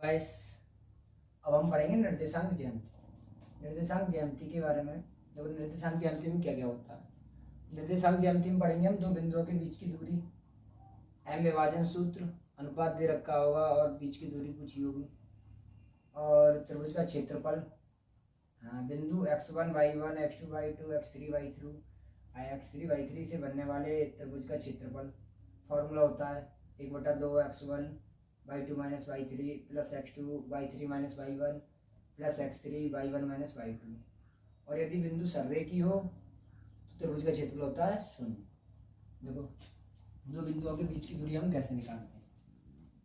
Guys, अब हम पढ़ेंगे निर्देशांक ज्यामिति। निर्देशांक ज्यामिति के बारे में। देखो, निर्देशांक ज्यामिति में क्या क्या होता है। निर्देशांक ज्यामिति में पढ़ेंगे हम दो बिंदुओं के बीच की दूरी, एम विभाजन सूत्र, अनुपात दे रखा होगा और बीच की दूरी पूछी होगी, और त्रिभुज का क्षेत्रफल, बिंदु x1 y1 x2 y2 x3 y3 x3 y3 से बनने वाले त्रिभुज का क्षेत्रफल। फॉर्मूला होता है 1/2 x1 y2 minus y3 plus x2 y3 minus y1 plus x3 y1 minus y2। और यदि बिंदु सररेखी हो तो त्रिभुज का क्षेत्रफल होता है 0। देखो, दो बिंदुओं के बीच की दूरी हम कैसे निकालते हैं।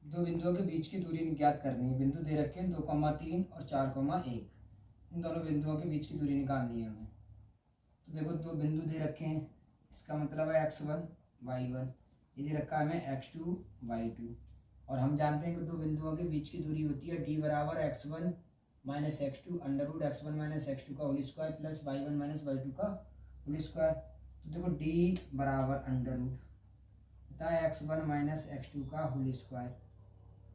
दो बिंदुओं के बीच की दूरी ज्ञात करनी है। बिंदु दे रखे हैं 2,3 और 4,1। इन दोनों बिंदुओं के बीच की दूरी निकालनी है हमें। तो देखो, दो बिंदु दे रखे हैं, इसका मतलब है x1 y1, ये दे रखा है हमें x2 y2। और हम जानते हैं कि दो बिंदुओं के बीच की दूरी होती है d बराबर x1 minus x2 under root x1 minus x2 का whole square plus y1 minus y2 का होल स्क्वायर। तो देखो, d बराबर अंडर रूट होता है x1 माइनस x2 का whole square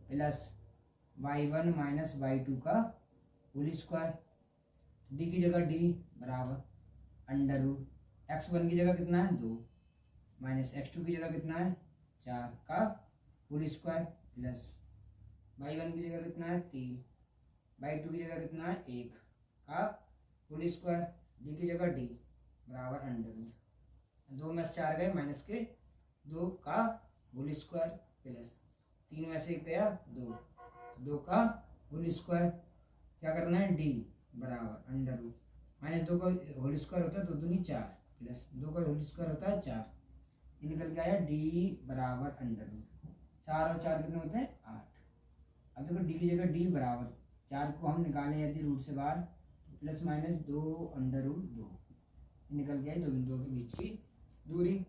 plus y1 minus y2 का होल स्क्वायर। d की जगह d बराबर अंडर रूट x1 की जगह कितना है 2 माइनस x2 की जगह कितना है 4 का होल स्क्वायर प्लस y1 की जगह कितना है 3, y2 की जगह कितना है 1 का होल स्क्वायर। d की जगह d बराबर अंडर रूट 2 में से 4 गए माइनस के 2 का होल स्क्वायर प्लस 3 में से 1 गया 2 का होल स्क्वायर। क्या करना है d बराबर अंडर रूट माइनस 2 का होल स्क्वायर होता है 2 दूनी 4 प्लस 2 का होल स्क्वायर होता है 4। ये निकल के आया d बराबर अंडर रूट 4 और 4 कितने होते हैं 8। अब देखो, d की जगह d बराबर 4 को हम निकालें यदि रूट से बाहर तो प्लस माइनस 2 अंडर रूट 2। निकल के आई दो बिंदुओं के बीच की दूरी।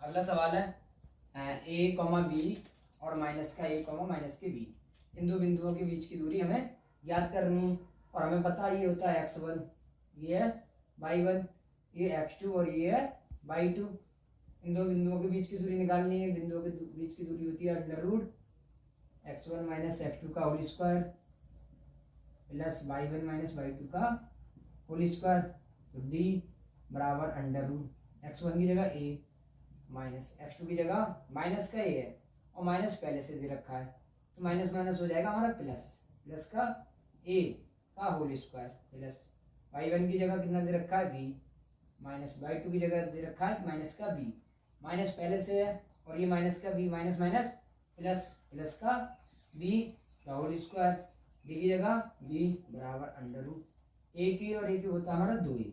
अगला सवाल है a कॉमा बी और माइनस का a कॉमा माइनस के b। इन दो बिंदुओं के बीच की दूरी हमें ज्ञात करनी है। और हमें पता है ये होता है x1, ये है y1, ये x2 और ये है y2। इन दो बिंदुओं के बीच की दूरी निकालनी है। बिंदुओं के बीच की दूरी होती है under root x1 minus x2 का whole square plus y1 minus y2 का होल स्क्वायर। तो d बराबर अंडर रूट x1 की जगह a माइनस x2 की जगह माइनस का a है और माइनस पहले से दे रखा है तो माइनस माइनस हो जाएगा हमारा प्लस का a का होल स्क्वायर प्लस y1 की जगह कितना दे रखा है b माइनस y2 की जगह दे रखा है माइनस का b। माइनस पहले से है और ये माइनस का b माइनस माइनस प्लस का b का होल स्क्वायर। b की जगह b बराबर अंडर रूट एक ही और एक ही होता है हमारा 2a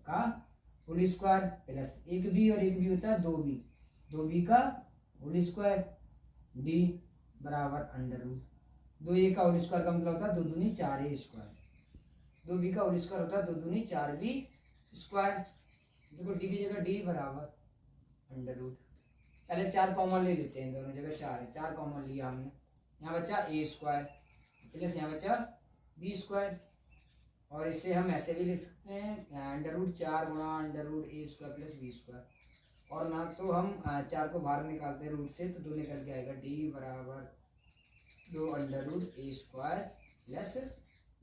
का होल स्क्वायर प्लस एक b और एक b होता है 2b का होल स्क्वायर। d बराबर अंडर रूट 2a का होल स्क्वायर का मतलब होता है 2 दूनी 4a स्क्वायर। 2b का होल स्क्वायर होता है 2 दूनी 4b स्क्वायर। देखो, d की जगह d बराबर अंडर रूट, पहले 4 कॉमन ले लेते हैं, दोनों जगह 4 है, 4 कॉमन लिया हमने, यहाँ बचा a स्क्वायर प्लस यहाँ बचा b स्क्वायर। और इसे हम ऐसे भी लिख सकते हैं अंडर रूट 4 गुणा under root a square plus b square. और ना तो हम 4 को बाहर निकालते हैं रूट से तो 2 निकल के आएगा d बराबर 2 under root a square plus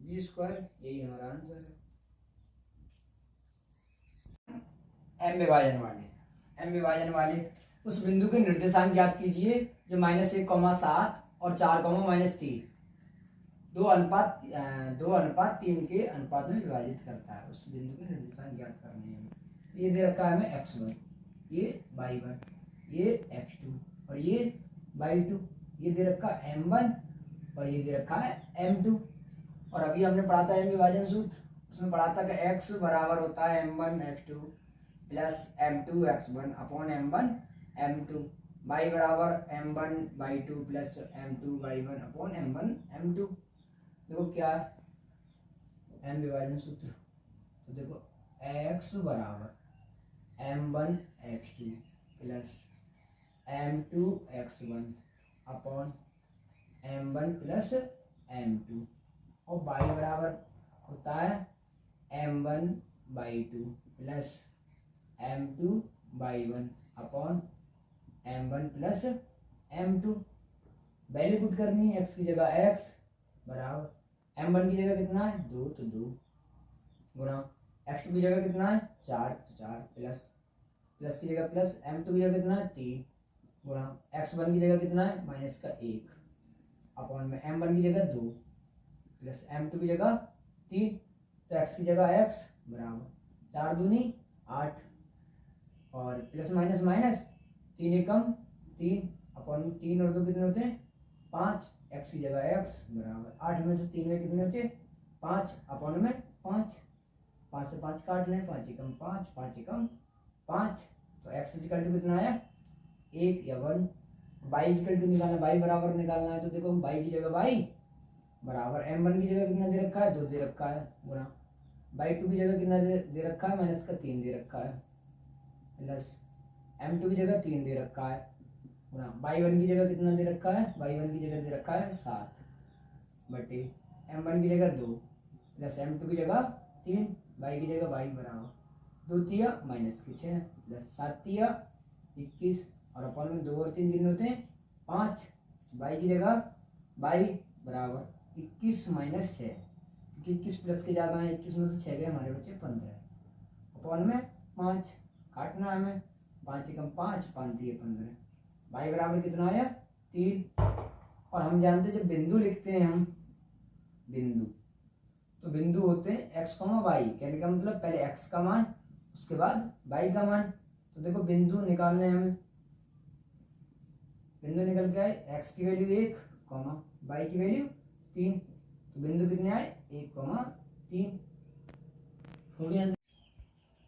b square. यही हमारा आंसर है। एम विभाजन वाले उस बिंदु के निर्देशांक ज्ञात कीजिए जो -1,7 और 4,-3 2:3 के अनुपात में विभाजित करता है। उस बिंदु के निर्देशांक ज्ञात करने हैं। ये दे रखा है हमें x1, ये y1, ये x2 और ये y2। ये दे रखा है m1 और ये दे रखा है m2। और अभी हमने पढ़ा था m विभाजन सूत्र, उसमें पढ़ा था कि x बराबर होता है m1 x2 plus m2 x1 upon m1 m2, y बराबर m1 y2 plus m2 y1 upon m1 m2। देखो क्या m विभाजन सूत्र, तो देखो x बराबर m1 x2 plus m2 x1 upon m1 plus m2 और y बराबर होता है m1 y2 plus m2 y1 upon m1 plus m2। Value put करनी है, x की जगह x बराबर m1 की जगह कितना है 2 तो 2 गुणा x2 की जगह कितना है 4 तो 4 प्लस की जगह प्लस m2 की जगह कितना है 3 गुणा x1 की जगह कितना है माइनस का 1 अपॉन में m1 की जगह 2 प्लस m2 की जगह 3 तो x की जगह x बराबर 4 दूनी 8 और प्लस माइनस माइनस 3 एकम 3 अपॉन 3 और 2 कितने होते हैं 5 x की जगह x बराबर 8 में से 3 में कितने बचे 5 अपॉन में 5 5 से 5 काट लें 5 एकम 5 5 एकम 5 तो x इक्वल टू कितना आया 1 या 1 y इक्वल टू निकालना y बराबर निकालना है तो देखो y की जगह y बराबर m1 की जगह कितना दे रखा है 2 दे रखा है गुणा y2 की जगह कितना दे रखा है माइनस का 3 दे रखा है प्लस m2 की जगह 3 दे रखा है गुणा y1 की जगह कितना दे रखा है y1 की जगह दे रखा है 7 बटे m1 की जगह 2 प्लस m2 की जगह 3 y की जगह y बराबर 2 तिया माइनस के 6 प्लस 7 तिया 21 और अपन में 2 और 3 कितने होते हैं 5 y की जगह y बराबर 21 माइनस 6 क्योंकि 21 प्लस के ज़्यादा है 21 में से 6 गए हमारे बच्चे 15 अपन में 5 काटना है हमें 5 एकम 5 5 दिए 15 y बराबर कितना आया 3 और हम जानते हैं जब बिंदु लिखते हैं हम बिंदु तो बिंदु होते हैं x, y कहने का मतलब पहले x का मान उसके बाद y का मान तो देखो बिंदु निकालने हमें बिंदु निकल के आए x की वैल्यू 1 y की वैल्यू 3 तो बिंदु कितने आए 1 3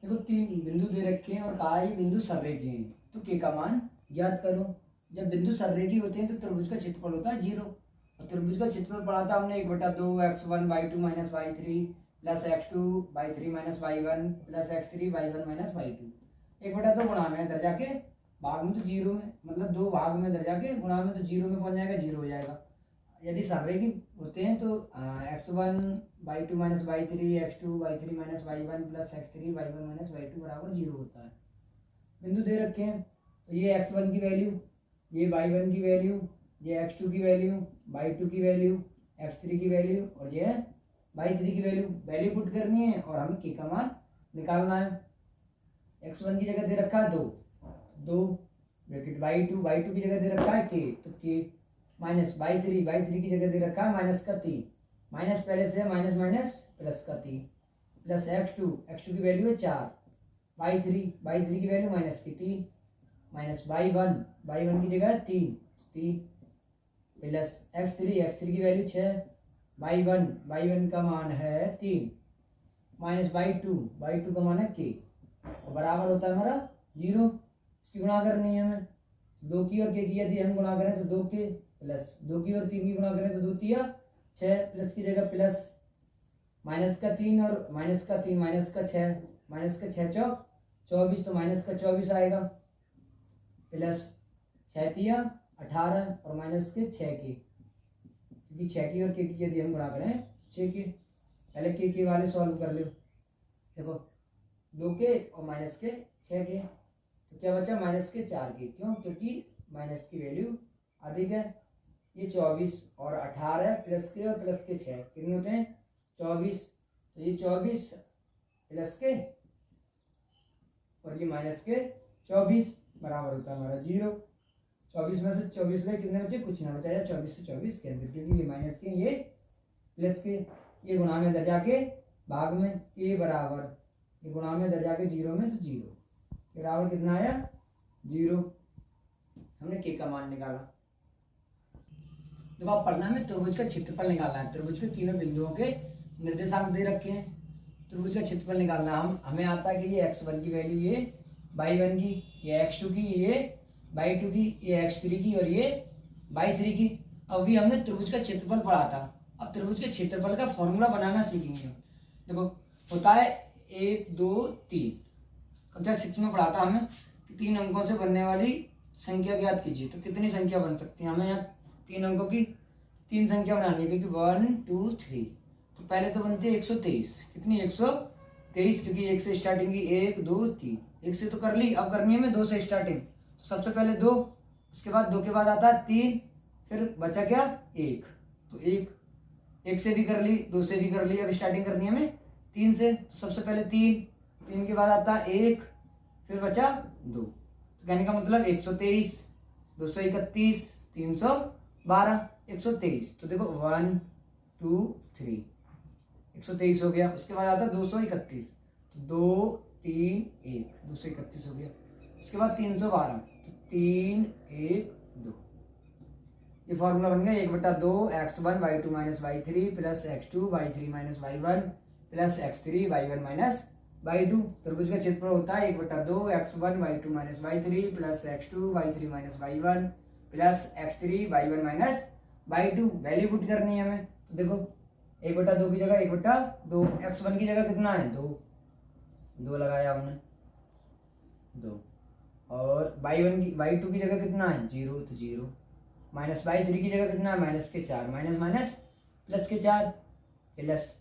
देखो 3 बिंदु दे रखे हैं और कहा ये बिंदु सररेखी हैं तो k का मान ज्ञात करो जब बिंदु सररेखी होते हैं तो त्रिभुज का क्षेत्रफल होता है 0 और त्रिभुज का क्षेत्रफल पढ़ा था हमने 1/2 x1 y2 minus y3 plus x2 y3 minus y1 plus x3 y1 minus y2 1/2 गुणा में इधर जाके भाग में तो 0 में मतलब 2 भाग में इधर जाके गुणा में तो 0 में पहुंच जाएगा 0 हो जाएगा यदि सररेखी होते हैं तो x1 y2 minus y3 x2 y3 minus y1 plus x3 y1 minus y2 बराबर 0 होता है बिंदु दे रखे हैं तो ये x1 की वैल्यू ये y1 की वैल्यू ये x2 की वैल्यू y2 की वैल्यू x3 की वैल्यू और ये y3 की वैल्यू पुट करनी है और हमें k का मान निकालना है x1 की जगह दे रखा है 2 ब्रैकेट y2 की जगह दे रखा है k तो k माइनस y3 की जगह दे रखा है माइनस का 3 माइनस पहले से माइनस माइनस प्लस का 3 प्लस x2 की वैल्यू है 4 y3 की वैल्यू माइनस की 3 माइनस y1 की जगह 3 प्लस x3 की वैल्यू 6 y1 का मान है 3 माइनस y2 का मान है k और बराबर होता है हमारा 0 इसकी गुणा करनी है हमें 2 की और k की यदि हम गुणा करें तो 2k प्लस 2 की और 3 की गुणा करें तो 2 तिया 6 प्लस की जगह प्लस माइनस का 3 और माइनस का 3 माइनस का 6 चौक 24 तो माइनस का 24 आएगा प्लस 6 तिया 18 और माइनस के 6 के क्योंकि 6 की और k की यदि हम गुणा करें 6 के पहले के वाले सॉल्व कर लो देखो 2k और माइनस के 6 के तो क्या बचा माइनस के 4 के क्यों क्योंकि माइनस की वैल्यू अधिक है ये 24 और 18 प्लस के और प्लस के 6 कितने होते हैं 24 तो ये 24 प्लस के और ये माइनस के 24 बराबर होता है हमारा 0 24 में से 24 में कितने बचे कुछ ना बचा या 24 से 24 के अंदर क्योंकि ये माइनस के ये प्लस के ये गुणा में इधर जाके भाग में के बराबर ये गुणा में इधर जाके 0 में तो 0 बराबर कितना आया 0 हमने के का मान निकाला जब आप पढ़ना में त्रिभुज का क्षेत्रफल निकालना है त्रिभुज के तीनों बिंदुओं के निर्देशांक दे रखे हैं त्रिभुज का क्षेत्रफल निकालना हमें आता है कि ये x1 की वैल्यू ये y1 की ये x2 की ये y2 की ये x3 की और ये y3 की अभी हमने त्रिभुज का क्षेत्रफल पढ़ा था अब त्रिभुज के क्षेत्रफल का फॉर्मूला बनाना सीखेंगे देखो होता है 1 2 3 कक्षा 6 में पढ़ा था हमें कि 3 अंकों से बनने वाली संख्या ज्ञात कीजिए तो कितनी संख्या बन सकती है हमें यहाँ 3 अंकों की 3 संख्या बनानी है क्योंकि 1 2 3 तो पहले तो बनती है 123 कितनी 123 क्योंकि 1 से स्टार्टिंग की 1 2 3 1 से तो कर ली अब करनी है हमें 2 से स्टार्टिंग तो सबसे पहले 2 उसके बाद 2 के बाद आता है 3 फिर बचा क्या, एक। तो एक से भी कर ली, दो से भी कर ली, अब स्टार्टिंग करनी है हमें तीन से। तो सबसे पहले तीन, तीन के बाद आता है एक, फिर बचा दो। तो कहने का मतलब 123, 231, 312, 123। तो देखो 1 2 3, 123 हो गया। उसके बाद आता है 231, तो 2 3 1, 231 हो गया। उसके बाद 312, तो 3 1 2। ये फॉर्मूला बन गया 1/2 x1 y2 minus y3 plus x2 y3 minus y1 plus x3 y1 minus y2। त्रिभुज का क्षेत्रफल होता है 1/2 x1 y2 minus y3 plus x2 y3 minus y1 plus x3 y1 minus y2। Value put करनी है हमें। तो देखो 1/2 की जगह 1/2, x1 की जगह कितना है 2, 2 लगाया हमने 2, और y1 की y2 की जगह कितना है 0, तो 0, माइनस y3 की जगह कितना है माइनस के 4, माइनस माइनस प्लस के 4 प्लस,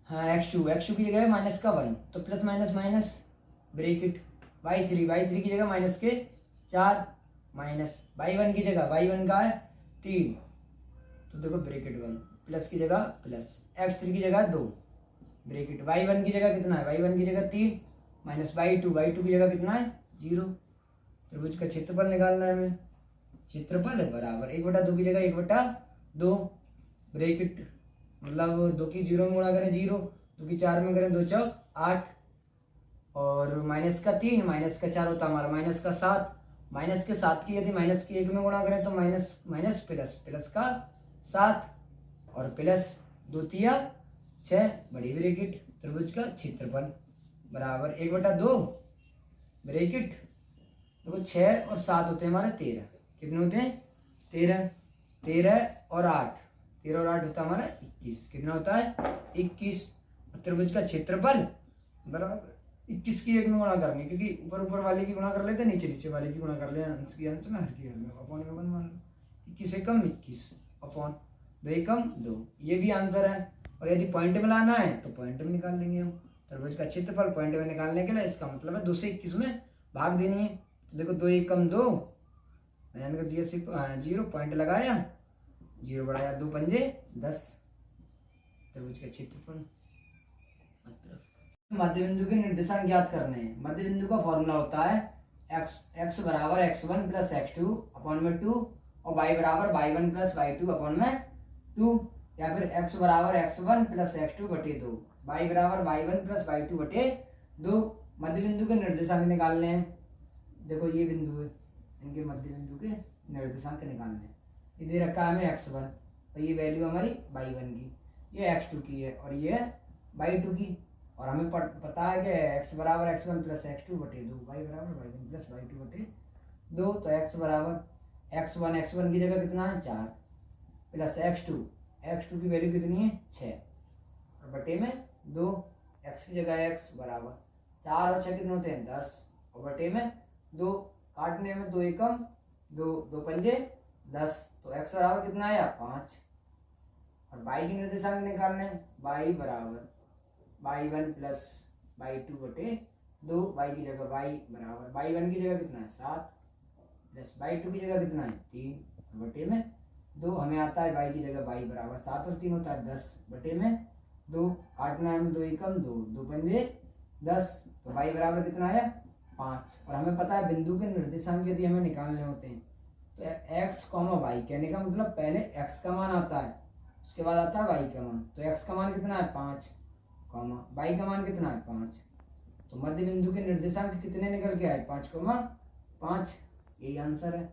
हाँ x2 की जगह माइनस का 1, तो plus minus minus bracket, y3 की जगह माइनस के 4 माइनस y1 की जगह, y1 का है 3, तो देखो ब्रेकेट 1 प्लस की जगह प्लस, x3 की जगह 2 ब्रेकेट, y1 की जगह कितना है y1 की जगह 3 माइनस y2 की जगह कितना है 0। त्रिभुज का क्षेत्रफल निकालना है हमें। क्षेत्रफल बराबर 1/2 की जगह 1/2 ब्रेकेट, मतलब 2 की 0 में गुणा करें 0, 2 की 4 में करें 2 चौक 8, और माइनस का 3 माइनस का 4 होता है हमारा माइनस का 7, माइनस के 7 की यदि माइनस के 1 में गुणा करें तो माइनस माइनस प्लस, प्लस का 7 और प्लस 2 तिया 6 बड़ी ब्रेकेट। त्रिभुज का क्षेत्रफल बराबर 1/2 ब्रेकेट, देखो 6 और 7 होते हैं हमारे 13, कितने होते हैं 13, 13 और 8, 13 और 8 होता है हमारा 21, कितना होता है 21। त्रिभुज का क्षेत्रफल बराबर 21 की 1 में गुणा करेंगे, क्योंकि ऊपर ऊपर वाले की गुणा कर लेते हैं, नीचे नीचे वाले की गुणा कर ले, अंश की अंश में हर की हर में, अपॉन में 1 मान लो, 21 एकम 21 अपॉन 2 एकम 2, ये भी आंसर है। और यदि पॉइंट में लाना है तो पॉइंट में निकाल लेंगे हम। त्रिभुज का क्षेत्रफल पॉइंट में निकालने के लिए इसका मतलब है 2 से 21 में भाग देनी है। तो देखो 2 एकम 2, मैंने कर दिया सिर्फ 0, पॉइंट लगाया 0 बढ़ाया 2 पंजे 10। त्रिभुज का क्षेत्रफल। मध्य बिंदु के निर्देशांक ज्ञात करने हैं। मध्य बिंदु का फॉर्मूला होता है x बराबर x1 प्लस x2 अपॉन में 2, और y बराबर y1 प्लस y2 अपॉन में 2, या फिर x बराबर x1 प्लस x2 बटे 2, y बराबर y1 प्लस y2 बटे 2। मध्य बिंदु के निर्देशांक निकालने हैं। देखो ये बिंदु है, इनके मध्य बिंदु के निर्देशांक निकालने हैं। ये दे रखा है हमें x1, तो ये वैल्यू हमारी y1 की, ये x2 की है और ये y2 की, और हमें पता है कि x बराबर x1 प्लस x2 बटे 2, y बराबर y1 प्लस y2 बटे 2। तो x बराबर x1 की जगह कितना है 4 प्लस x2 की वैल्यू कितनी है 6, और बटे में 2, x की जगह x बराबर 4 और 6 कितने होते हैं 10, और बटे में 2, काटने में 2 एकम 2, 2 पंजे 10, तो x बराबर कितना आया 5। और y की निर्देशांक निकालने, y बराबर y1 प्लस y2 बटे 2, y की जगह y बराबर y1 की जगह कितना है 7 प्लस y2 की जगह कितना है 3 बटे में 2, हमें आता है y की जगह y बराबर 7 और 3 होता है 10 बटे में 2, काटना है 2 एकम 2, 2 पंजे 10, तो y बराबर कितना है 5। और हमें पता है बिंदु के निर्देशांक यदि हमें निकालने होते हैं तो x, y, कहने का मतलब पहले x का मान आता है, उसके बाद आता है y का मान। तो x का मान कितना है 5, y का मान कितना है 5, तो मध्य बिंदु के निर्देशांक कितने निकल के आए 5, 5, यही आंसर है।